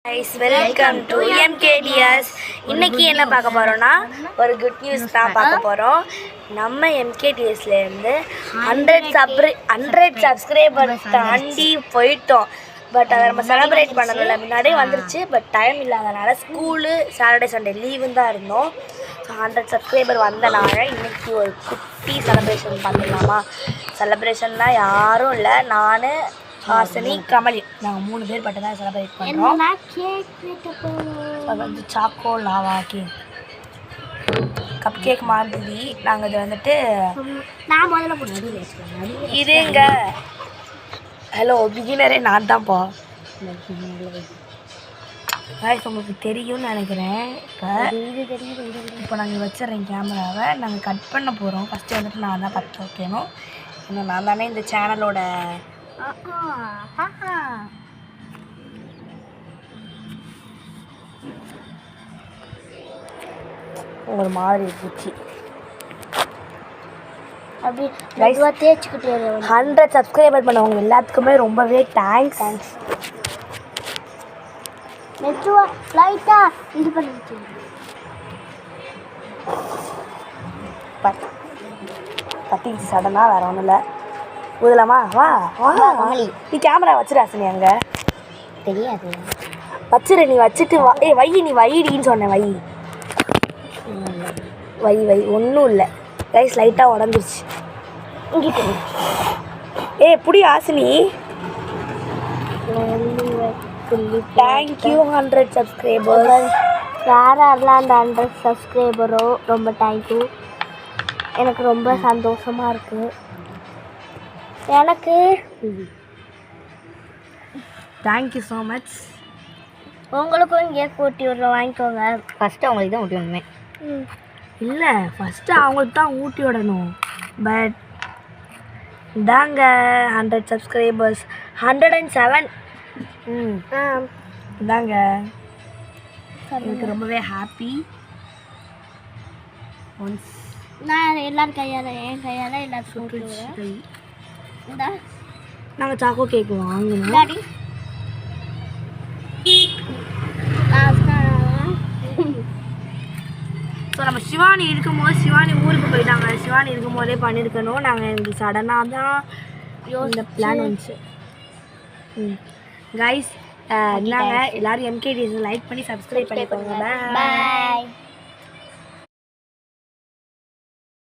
guys, welcome to MKDS. இன்னைக்கு என்ன பார்க்க போறோம்னா ஒரு குட் நியூஸ் தான் பார்க்க போறோம். நம்ம MKDSல இருந்து 100 சப்ஸ்கிரைபர்ஸ் தாண்டி போயிட்டோம். பட் அதை நம்ம செலிப்ரேட் பண்ணணும்ல, முன்னாடியே வந்துருச்சு. பட் டைம் இல்லாதனால ஸ்கூலு சாட்டர்டே சண்டே லீவுன்னு தான் இருந்தோம். ஸோ 100 சப்ஸ்கிரைபர் வந்தனால இன்னைக்கு ஒரு குட்டி செலிப்ரேஷன் பண்ணிடலாமா? செலிப்ரேஷன்னா யாரும் இல்லை, நான் ஹாசினி கமலி நாங்கள் 3 பேர் பட்டு தான் செலிப்ரேட் பண்ணுறோம். அது வந்து choco lava cake, cupcake மாதிரி. நாங்கள் இது வந்துட்டு நான் முதல்ல இதுங்க ஹலோ பிகினரே நான் தான்ப்பா. உங்களுக்கு தெரியும்னு நினைக்கிறேன். இப்போ நாங்கள் வச்சிடறேன் கேமராவை. நாங்கள் கட் பண்ண போகிறோம். ஃபஸ்ட்டு வந்துட்டு நான் தான் பற்ற வைக்கணும். இன்னும் நான் தானே இந்த சேனலோட ஒரு மாதிரி பூச்சி அப்படி லைட்டாக தேய்ச்சிக்கிட்டு 100 சப்ஸ்கிரைபர் பண்ணவங்க எல்லாத்துக்குமே ரொம்பவே தேங்க்ஸ். மெதுவா லைட்டாக இது பண்ணிச்சு பத்திச்சு சடனாக வேறு ஒன்றும் இல்லை. ஊதலாமா? வா கமலி, நீ கேமரா வச்சுடாசனி அங்கே தெரியாது. வச்சிரு, நீ வச்சுட்டு வா. வை, நீ வைடின்னு சொன்னேன். வை ஒன்றும் இல்லை கைஸ், லைட்டாக உடஞ்சிருச்சு. புடி ஆசினி. Thank you 100 subscriber. யாரெல்லாம் அந்த 100 சப்ஸ்கிரைபரோ ரொம்ப தேங்க்யூ. எனக்கு ரொம்ப சந்தோஷமாக இருக்குது. எனக்கு தேங்க்யூ ஸோ மச். உங்களுக்கும் இங்கே ஊட்டி விட்றோம், வாங்கிக்கோங்க. ஃபஸ்ட்டு அவங்களுக்கு தான் ஊட்டி விடணுமே. இல்லை, ஃபஸ்ட்டு அவங்களுக்கு தான் ஊட்டி விடணும். பட் இதாங்க 100 சப்ஸ்கிரைபர்ஸ், 107. இதாங்க எனக்கு ரொம்பவே ஹாப்பி. ஒன்ஸ் நான் என் கையால் எல்லாருக்கும் நாங்கள் சாக்கோ கேக் வாங்கணும். ஸோ நம்ம சிவானி இருக்கும்போது, சிவானி ஊருக்கு போயிட்டாங்க. சிவானி இருக்கும் போதே பண்ணியிருக்கணும். நாங்கள் எங்களுக்கு சடனாக தான் இந்த பிளான் வந்துச்சு. கைஸ், நாங்கள் எல்லோரும் MKDS லைக் பண்ணி சப்ஸ்கிரைப் பண்ணிக்கோங்க. பாய்.